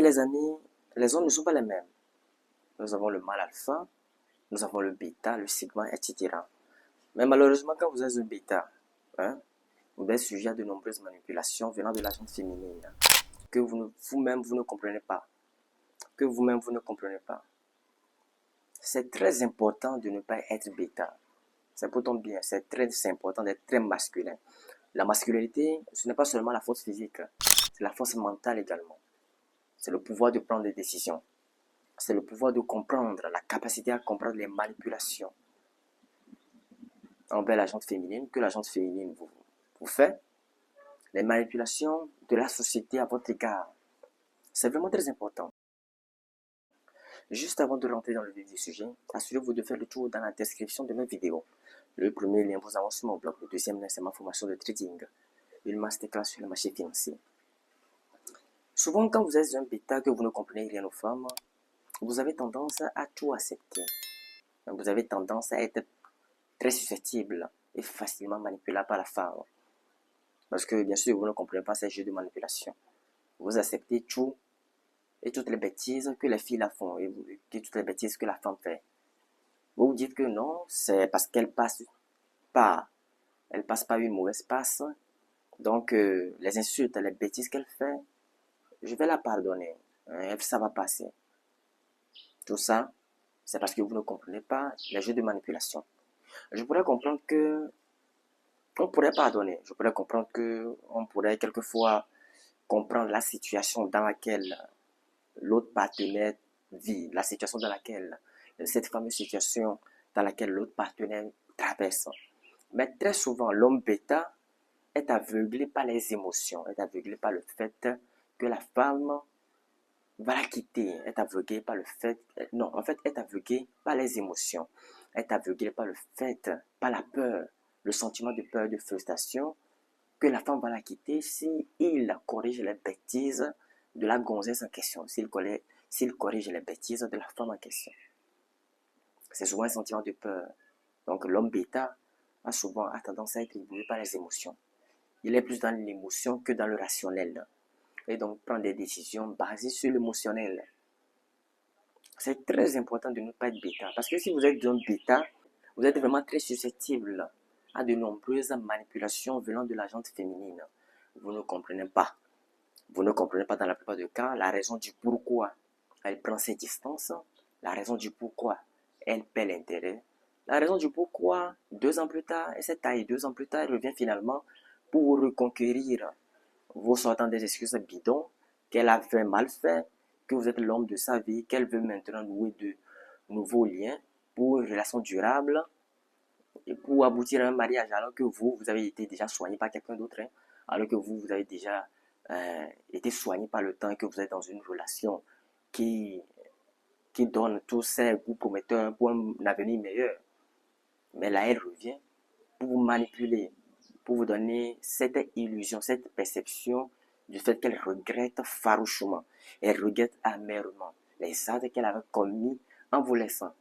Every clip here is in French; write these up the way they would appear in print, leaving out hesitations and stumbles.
savez les amis, les hommes ne sont pas les mêmes. Nous avons le mâle alpha, nous avons le bêta, le sigma, etc. Mais malheureusement, quand vous êtes un bêta, hein, vous êtes sujet à de nombreuses manipulations venant de la gente féminine que vous-même vous ne comprenez pas. Que vous-même vous ne comprenez pas. C'est très important de ne pas être bêta. C'est pourtant bien, c'est très important d'être très masculin. La masculinité, ce n'est pas seulement la force physique, c'est la force mentale également. C'est le pouvoir de prendre des décisions. C'est le pouvoir de comprendre, la capacité à comprendre les manipulations envers la gente féminine, que la gente féminine vous fait, les manipulations de la société à votre égard. C'est vraiment très important. Juste avant de rentrer dans le vif du sujet, assurez-vous de faire le tour dans la description de mes vidéos. Le premier lien vous avance sur mon blog, le deuxième lien c'est ma formation de trading, une masterclass sur le marché financier. Souvent quand vous êtes un bêta que vous ne comprenez rien aux femmes, vous avez tendance à tout accepter. Vous avez tendance à être très susceptible et facilement manipulable par la femme. Parce que bien sûr vous ne comprenez pas ces jeux de manipulation. Vous acceptez tout et toutes les bêtises que les filles la font et toutes les bêtises que la femme fait. Vous vous dites que non, c'est parce qu'elle passe pas une mauvaise passe. Donc les insultes, les bêtises qu'elle fait, je vais la pardonner. Ça va passer. Tout ça, c'est parce que vous ne comprenez pas les jeux de manipulation. Je pourrais comprendre que on pourrait pardonner. Je pourrais comprendre que on pourrait quelquefois comprendre la situation dans laquelle l'autre partenaire vit, la situation dans laquelle, cette fameuse situation dans laquelle l'autre partenaire traverse. Mais très souvent, l'homme bêta est aveuglé par les émotions, est aveuglé par le fait que la femme va la quitter, est aveuglé par le fait, non, en fait, est aveuglé par les émotions, est aveuglé par le fait, par la peur, le sentiment de peur, de frustration, que la femme va la quitter si il corrige les bêtises de la gonzesse en question, s'il corrige les bêtises de la femme en question. C'est souvent un sentiment de peur. Donc l'homme bêta a souvent tendance à être ébloui par les émotions. Il est plus dans l'émotion que dans le rationnel. Et donc prend des décisions basées sur l'émotionnel. C'est très important de ne pas être bêta. Parce que si vous êtes un bêta, vous êtes vraiment très susceptible à de nombreuses manipulations venant de la gente féminine. Vous ne comprenez pas. Vous ne comprenez pas dans la plupart des cas la raison du pourquoi elle prend ses distances, la raison du pourquoi elle paie l'intérêt, la raison du pourquoi 2 ans plus tard, elle s'est taillée 2 ans plus tard, elle revient finalement pour vous reconquérir, vous sortant des excuses bidons, qu'elle a fait mal fait, que vous êtes l'homme de sa vie, qu'elle veut maintenant nouer de nouveaux liens pour une relation durable et pour aboutir à un mariage alors que vous avez été déjà soigné par quelqu'un d'autre, hein, alors que vous avez déjà été soigné par le temps que vous êtes dans une relation qui donne tous ses goûts prometteurs pour un avenir meilleur. Mais là, elle revient pour vous manipuler, pour vous donner cette illusion, cette perception du fait qu'elle regrette farouchement, elle regrette amèrement les actes qu'elle avait commis en vous laissant.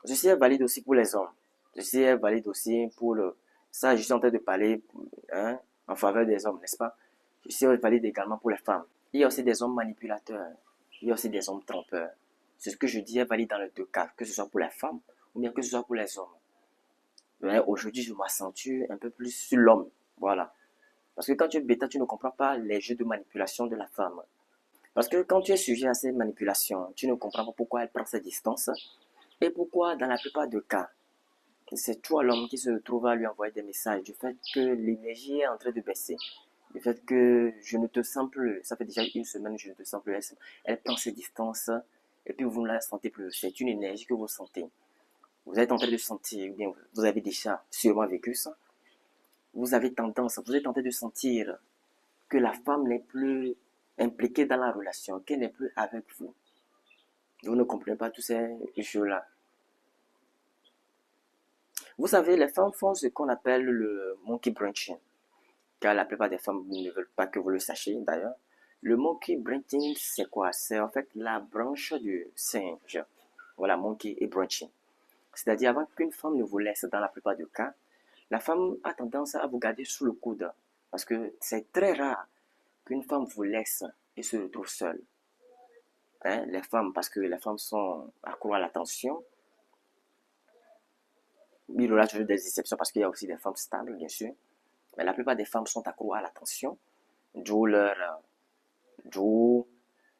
Ceci est valide aussi pour les hommes. Ceci est valide aussi pour le... Ça, je suis en train de parler en faveur des hommes, n'est-ce pas? Ceci est valide également pour les femmes. Il y a aussi des hommes manipulateurs. Il y a aussi des hommes trompeurs. C'est ce que je dis est valide dans les deux cas, que ce soit pour les femmes ou bien que ce soit pour les hommes. Mais aujourd'hui, je m'accentue un peu plus sur l'homme. Voilà. Parce que quand tu es bêta, tu ne comprends pas les jeux de manipulation de la femme. Parce que quand tu es sujet à ces manipulations, tu ne comprends pas pourquoi elle prend ses distances et pourquoi, dans la plupart des cas, c'est toi l'homme qui se trouve à lui envoyer des messages du fait que l'énergie est en train de baisser. Du fait que je ne te sens plus, ça fait déjà 1 semaine que je ne te sens plus, elle prend ses distances et puis vous ne la sentez plus. C'est une énergie que vous sentez. Vous êtes en train de sentir, bien, vous avez déjà sûrement vécu ça. Vous êtes en train de sentir que la femme n'est plus impliquée dans la relation, qu'elle n'est plus avec vous. Vous ne comprenez pas tous ces choses-là. Vous savez, les femmes font ce qu'on appelle le monkey branching. Car la plupart des femmes ne veulent pas que vous le sachiez d'ailleurs. Le monkey branching, c'est quoi? C'est en fait la branche du singe. Voilà, monkey et branching. C'est-à-dire avant qu'une femme ne vous laisse, dans la plupart des cas, la femme a tendance à vous garder sous le coude. Parce que c'est très rare qu'une femme vous laisse et se retrouve seule. Hein, les femmes, parce que les femmes sont accro à l'attention. Il y aura toujours des exceptions parce qu'il y a aussi des femmes stables, bien sûr. Mais la plupart des femmes sont accro à l'attention, d'où d'où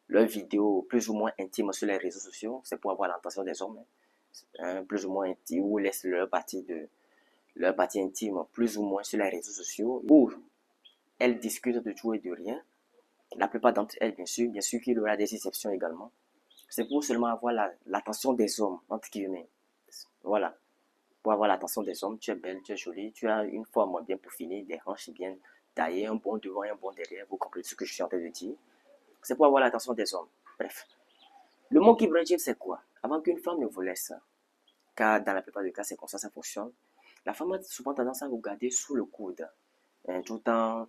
leurs vidéos plus ou moins intimes sur les réseaux sociaux. C'est pour avoir l'attention des hommes, hein, plus ou moins intimes, ou laissent leur partie intime plus ou moins sur les réseaux sociaux, où elles discutent de tout et de rien. La plupart d'entre elles, bien sûr qu'il y aura des exceptions également. C'est pour seulement avoir l'attention des hommes, entre guillemets. Voilà. Pour avoir l'attention des hommes, tu es belle, tu es jolie, tu as une forme bien peaufinée, des hanches bien taillées, un bon devant et un bon derrière. Vous comprenez ce que je suis en train de dire? C'est pour avoir l'attention des hommes. Bref. Le monkey branching, c'est quoi? Avant qu'une femme ne vous laisse, car dans la plupart des cas, c'est comme ça fonctionne, la femme a souvent tendance à vous garder sous le coude, hein,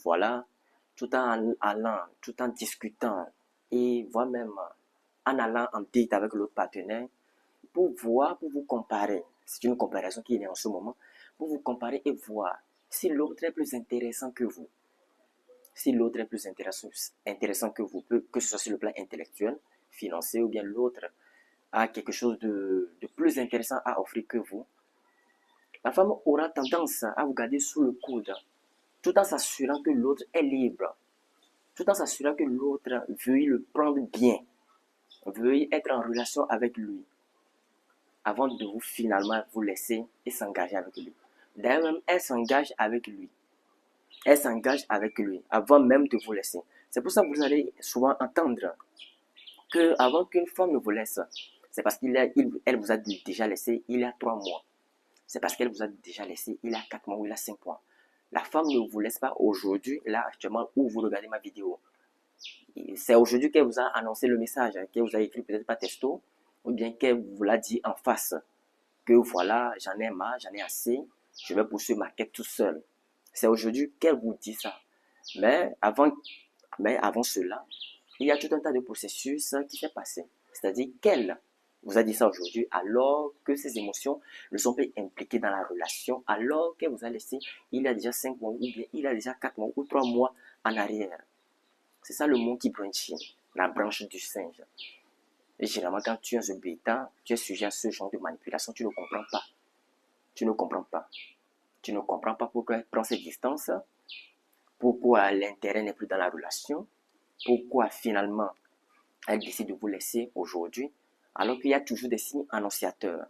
voilà, tout en allant, tout en discutant, et voire même en allant en date avec l'autre partenaire, pour voir, pour vous comparer. C'est une comparaison qui est en ce moment, pour vous comparer et voir si l'autre est plus intéressant que vous. Si l'autre est plus intéressant que vous, que ce soit sur le plan intellectuel, financier, ou bien l'autre a quelque chose de plus intéressant à offrir que vous, la femme aura tendance à vous garder sous le coude, tout en s'assurant que l'autre est libre, tout en s'assurant que l'autre veuille le prendre bien, veuille être en relation avec lui, avant de vous finalement vous laisser et s'engager avec lui. D'ailleurs même, elle s'engage avec lui. Elle s'engage avec lui avant même de vous laisser. C'est pour ça que vous allez souvent entendre que avant qu'une femme ne vous laisse, c'est parce qu'elle vous a déjà laissé il y a 3 mois. C'est parce qu'elle vous a déjà laissé il y a 4 mois ou il y a 5 mois. La femme ne vous laisse pas aujourd'hui, là actuellement, où vous regardez ma vidéo. C'est aujourd'hui qu'elle vous a annoncé le message, qu'elle vous a écrit peut-être par texto, ou bien qu'elle vous l'a dit en face, que voilà, j'en ai marre, j'en ai assez, je vais poursuivre ma quête tout seul. C'est aujourd'hui qu'elle vous dit ça. Mais avant cela, il y a tout un tas de processus qui s'est passé. C'est-à-dire qu'elle vous a dit ça aujourd'hui alors que ses émotions ne sont pas impliquées dans la relation, alors qu'elle vous a laissé il y a déjà 5 mois, ou bien il y a déjà 4 mois ou 3 mois en arrière. C'est ça le monkey branching, la branche du singe. Et généralement, quand tu es un bêta, tu es sujet à ce genre de manipulation, tu ne comprends pas. Tu ne comprends pas. Tu ne comprends pas pourquoi elle prend ses distances, pourquoi l'intérêt n'est plus dans la relation, pourquoi finalement elle décide de vous laisser aujourd'hui, alors qu'il y a toujours des signes annonciateurs.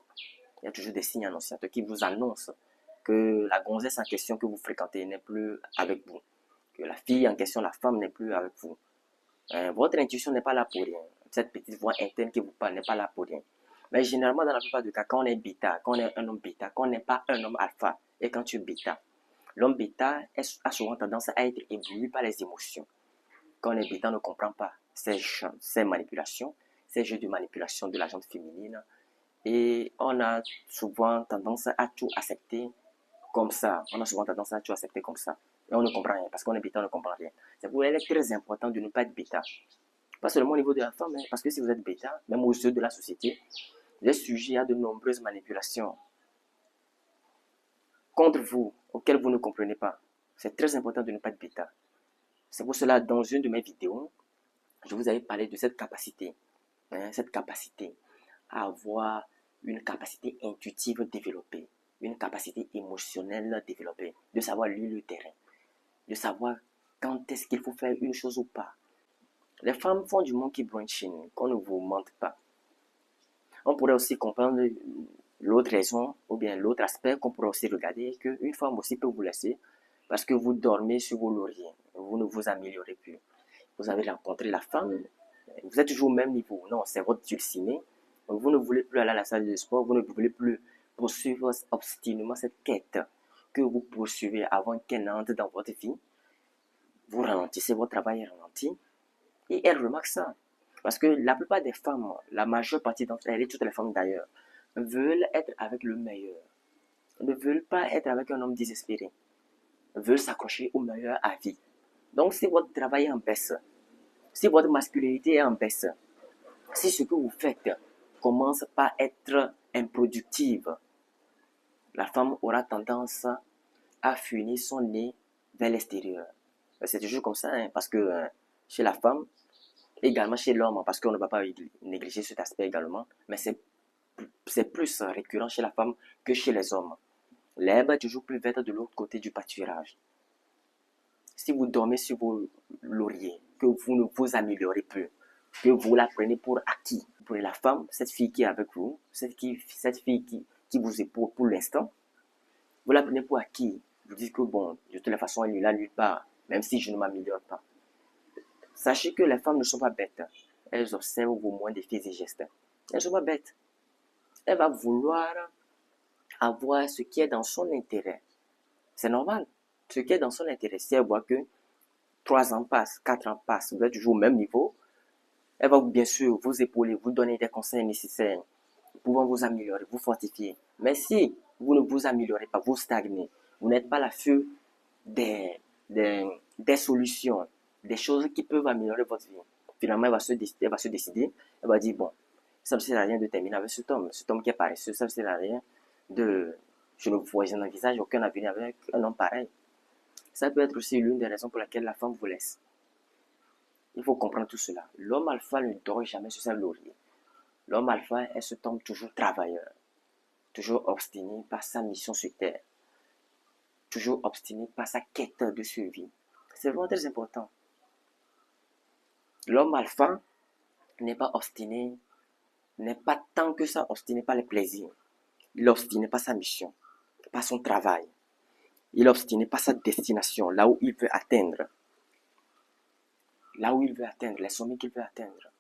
Il y a toujours des signes annonciateurs qui vous annoncent que la gonzesse en question que vous fréquentez n'est plus avec vous, que la fille en question, la femme n'est plus avec vous. Votre intuition n'est pas là pour rien. Cette petite voix interne qui vous parle n'est pas là pour rien. Mais généralement, dans la plupart des cas, quand on est bêta, quand on est un homme bêta, quand on n'est pas un homme alpha, et quand tu es bêta, l'homme bêta a souvent tendance à être ébloui par les émotions. Quand on est bêta, on ne comprend pas ces manipulations, ces jeux de manipulation de la gente féminine. Et on a souvent tendance à tout accepter comme ça. On a souvent tendance à tout accepter comme ça. Et on ne comprend rien. Parce qu'on est bêta, on ne comprend rien. C'est pour elle est très important de ne pas être bêta. Pas seulement au niveau de la femme, hein, parce que si vous êtes bêta, même aux yeux de la société, vous êtes sujet à de nombreuses manipulations contre vous, auxquelles vous ne comprenez pas. C'est très important de ne pas être bêta. C'est pour cela, dans une de mes vidéos, je vous avais parlé de cette capacité à avoir une capacité intuitive développée, une capacité émotionnelle développée, de savoir lire le terrain, de savoir quand est-ce qu'il faut faire une chose ou pas. Les femmes font du monkey branching, qu'on ne vous mente pas. On pourrait aussi comprendre l'autre raison, ou bien l'autre aspect qu'on pourrait aussi regarder, qu'une femme aussi peut vous laisser parce que vous dormez sur vos lauriers, vous ne vous améliorez plus. Vous avez rencontré la femme, vous êtes toujours au même niveau. Non, c'est votre dulciné. Vous ne voulez plus aller à la salle de sport, vous ne voulez plus poursuivre obstinément cette quête que vous poursuivez avant qu'elle entre dans votre vie. Vous ralentissez, votre travail est ralenti. Et elle remarque ça. Parce que la plupart des femmes, la majeure partie d'entre elles, et toutes les femmes d'ailleurs, veulent être avec le meilleur. Ne veulent pas être avec un homme désespéré. Veulent s'accrocher au meilleur à vie. Donc si votre travail est en baisse, si votre masculinité est en baisse, si ce que vous faites commence par être improductive, la femme aura tendance à fuir son nez vers l'extérieur. C'est toujours comme ça, hein, parce que chez la femme, également chez l'homme, parce qu'on ne va pas négliger cet aspect également, mais c'est plus récurrent chez la femme que chez les hommes. L'herbe est toujours plus verte de l'autre côté du pâturage. Si vous dormez sur vos lauriers, que vous ne vous améliorez plus, que vous la prenez pour acquis, pour la femme, cette fille qui est avec vous, cette fille qui vous épouse pour l'instant, vous la prenez pour acquis. Vous dites que bon, de toute façon, elle est là nulle part, même si je ne m'améliore pas. Sachez que les femmes ne sont pas bêtes. Elles observent vos moindres faits et gestes. Elles ne sont pas bêtes. Elle va vouloir avoir ce qui est dans son intérêt. C'est normal. Ce qui est dans son intérêt. Si elle voit que 3 ans passent, 4 ans passent, vous êtes toujours au même niveau, elle va bien sûr vous épauler, vous donner des conseils nécessaires, pouvant vous améliorer, vous fortifier. Mais si vous ne vous améliorez pas, vous stagnez, vous n'êtes pas à l'affût des solutions, des choses qui peuvent améliorer votre vie. Finalement, elle va se décider, elle va dire, bon, ça ne sert à rien de terminer avec cet homme qui est paresseux, ça ne sert à rien je n'envisage aucun avenir avec un homme pareil. Ça peut être aussi l'une des raisons pour laquelle la femme vous laisse. Il faut comprendre tout cela. L'homme alpha ne dort jamais sur sa laurier. L'homme alpha est cet homme toujours travailleur, toujours obstiné par sa mission sur terre, toujours obstiné par sa quête de survie. C'est vraiment très important. L'homme alpha n'est pas obstiné, n'est pas tant que ça obstiné par les plaisirs. Il est obstiné par sa mission, par son travail. Il est obstiné par sa destination, là où il veut atteindre. Là où il veut atteindre, les sommets qu'il veut atteindre.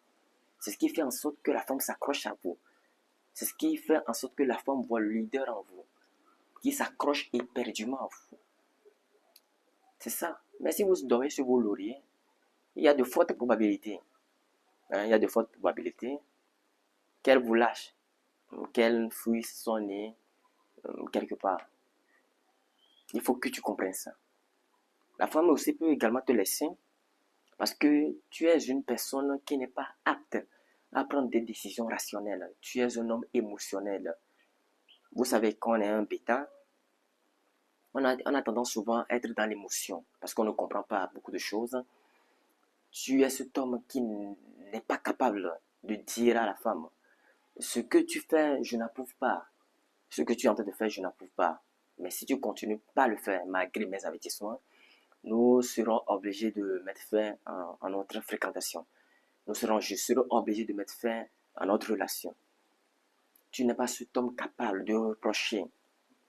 C'est ce qui fait en sorte que la femme s'accroche à vous. C'est ce qui fait en sorte que la femme voit le leader en vous, qui s'accroche éperdument à vous. C'est ça. Mais si vous dormez sur vos lauriers, il y a de fortes probabilités. Il y a de fortes probabilités qu'elle vous lâche, qu'elle fuit son nez quelque part. Il faut que tu comprennes ça. La femme aussi peut également te laisser parce que tu es une personne qui n'est pas apte à prendre des décisions rationnelles. Tu es un homme émotionnel. Vous savez, quand on est un bêta, on a tendance souvent à être dans l'émotion parce qu'on ne comprend pas beaucoup de choses. Tu es cet homme qui n'est pas capable de dire à la femme, ce que tu fais, je n'approuve pas. Ce que tu es en train de faire, je n'approuve pas. Mais si tu continues pas à le faire, malgré mes avertissements, nous serons obligés de mettre fin à notre fréquentation. Je serai obligé de mettre fin à notre relation. Tu n'es pas cet homme capable de reprocher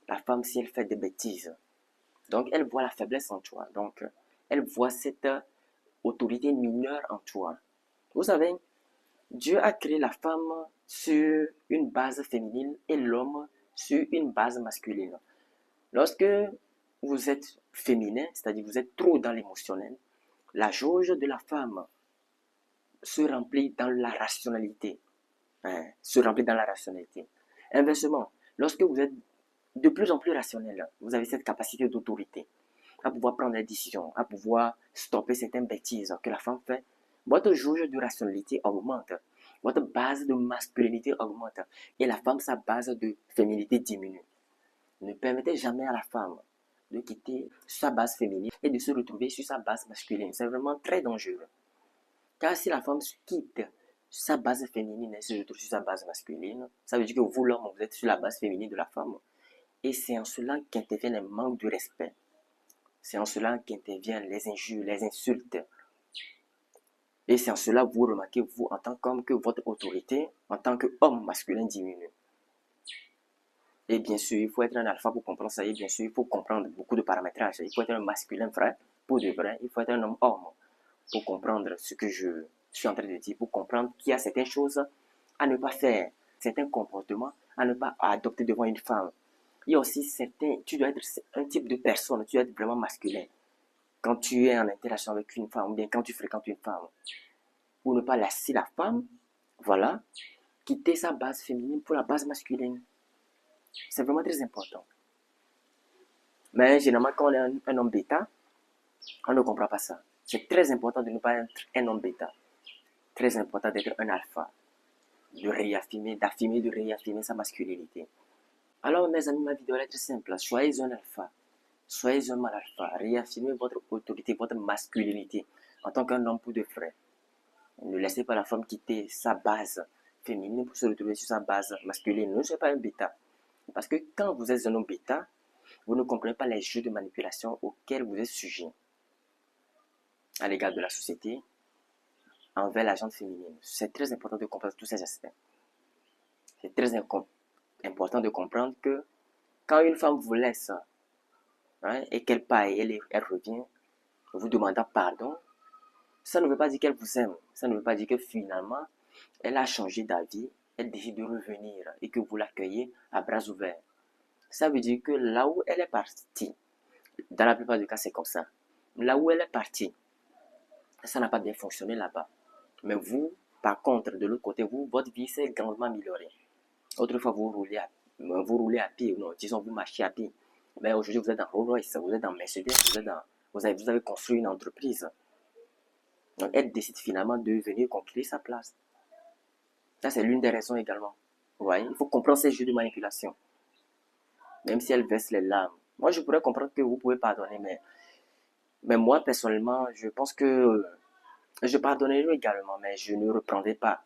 la femme si elle fait des bêtises. Donc, elle voit la faiblesse en toi. Donc, elle voit cette autorité mineure en toi. Vous savez, Dieu a créé la femme sur une base féminine et l'homme sur une base masculine. Lorsque vous êtes féminin, c'est-à-dire vous êtes trop dans l'émotionnel, la jauge de la femme se remplit dans la rationalité. Se remplit dans la rationalité. Inversement, lorsque vous êtes de plus en plus rationnel, vous avez cette capacité d'autorité à pouvoir prendre des décisions, à pouvoir stopper certaines bêtises que la femme fait. Votre jauge de rationalité augmente, votre base de masculinité augmente et la femme, sa base de féminité diminue. Ne permettez jamais à la femme de quitter sa base féminine et de se retrouver sur sa base masculine. C'est vraiment très dangereux. Car si la femme quitte sa base féminine et se retrouve sur sa base masculine, ça veut dire que vous, l'homme, vous êtes sur la base féminine de la femme. Et c'est en cela qu'interviennent les manques de respect. C'est en cela qu'interviennent les injures, les insultes. Et c'est en cela que vous remarquez, vous, en tant qu'homme, que votre autorité, en tant qu'homme masculin, diminue. Et bien sûr, il faut être un alpha pour comprendre ça. Et bien sûr, il faut comprendre beaucoup de paramétrages. Il faut être un masculin vrai, pour de vrai. Il faut être un homme pour comprendre ce que je suis en train de dire, pour comprendre qu'il y a certaines choses à ne pas faire, certains comportements à ne pas adopter devant une femme. Il y a aussi tu dois être un type de personne, tu dois être vraiment masculin. Quand tu es en interaction avec une femme, ou bien quand tu fréquentes une femme, pour ne pas lasser la femme, voilà, quitter sa base féminine pour la base masculine. C'est vraiment très important. Mais généralement, quand on est un homme bêta, on ne comprend pas ça. C'est très important de ne pas être un homme bêta. Très important d'être un alpha. De réaffirmer sa masculinité. Alors, mes amis, ma vidéo est très simple. Soyez un alpha. Soyez un mâle alpha. Réaffirmez votre autorité, votre masculinité. en tant qu'un homme pour de vrai. Ne laissez pas la femme quitter sa base féminine pour se retrouver sur sa base masculine. Ne soyez pas un bêta. Parce que quand vous êtes un homme bêta, vous ne comprenez pas les jeux de manipulation auxquels vous êtes sujet à l'égard de la société envers la gente féminine. C'est très important de comprendre tous ces aspects. C'est très important de comprendre que quand une femme vous laisse et qu'elle part et elle revient, vous demandant pardon, ça ne veut pas dire qu'elle vous aime. Ça ne veut pas dire que finalement, elle a changé d'avis, elle décide de revenir et que vous l'accueillez à bras ouverts. Ça veut dire que là où elle est partie, dans la plupart des cas, c'est comme ça. Là où elle est partie, ça n'a pas bien fonctionné là-bas. Mais vous, par contre, de l'autre côté, vous, votre vie s'est grandement améliorée. Autrefois, vous roulez à pied, non, disons, vous marchez à pied. Mais aujourd'hui, vous êtes dans Rolls Royce, vous êtes dans Mercedes, vous avez construit une entreprise. Donc, elle décide finalement de venir conquérir sa place. Ça, c'est l'une des raisons également. Vous voyez, il faut comprendre ces jeux de manipulation. Même si elle verse les larmes. Moi, je pourrais comprendre que vous pouvez pardonner, mais moi, personnellement, je pense que je pardonnerai également, mais je ne reprendrai pas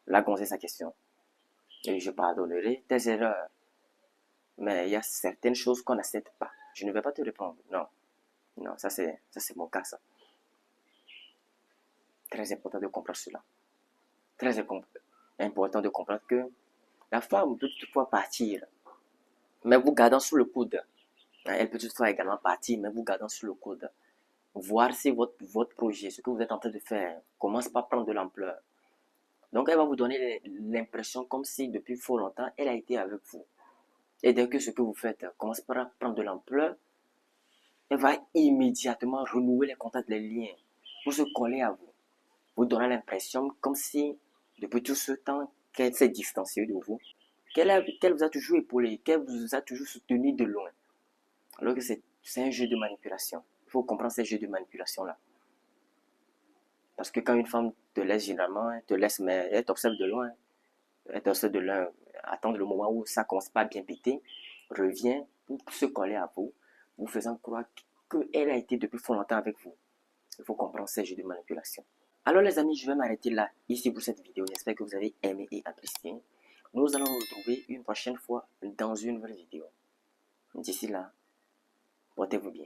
la gonzesse à question. Et je pardonnerai tes erreurs. Mais il y a certaines choses qu'on n'accepte pas. Je ne vais pas te répondre. Non. Non, ça c'est mon cas, ça. Très important de comprendre cela. Très important de comprendre que la femme peut toutefois partir, mais vous gardant sous le coude. Elle peut toutefois également partir, mais vous gardant sous le coude. Voir si votre projet, ce que vous êtes en train de faire, commence pas à prendre de l'ampleur. Donc, elle va vous donner l'impression comme si depuis fort longtemps, elle a été avec vous. Et dès que ce que vous faites commence par prendre de l'ampleur, elle va immédiatement renouer les contacts, les liens, pour se coller à vous. Vous donnant l'impression comme si, depuis tout ce temps qu'elle s'est distanciée de vous, qu'elle vous a toujours épaulé, qu'elle vous a toujours soutenu de loin. Alors que c'est un jeu de manipulation. Il faut comprendre ces jeux de manipulation-là. Parce que quand une femme te laisse généralement, elle te laisse, mais elle t'observe de loin. Elle t'observe de loin, attendre le moment où ça commence pas à bien péter, revient pour se coller à vous, vous faisant croire qu'elle a été depuis fort longtemps avec vous. Il faut comprendre ces jeux de manipulation. Alors les amis, je vais m'arrêter là, ici pour cette vidéo. J'espère que vous avez aimé et apprécié. Nous allons nous retrouver une prochaine fois dans une nouvelle vidéo. D'ici là, portez-vous bien.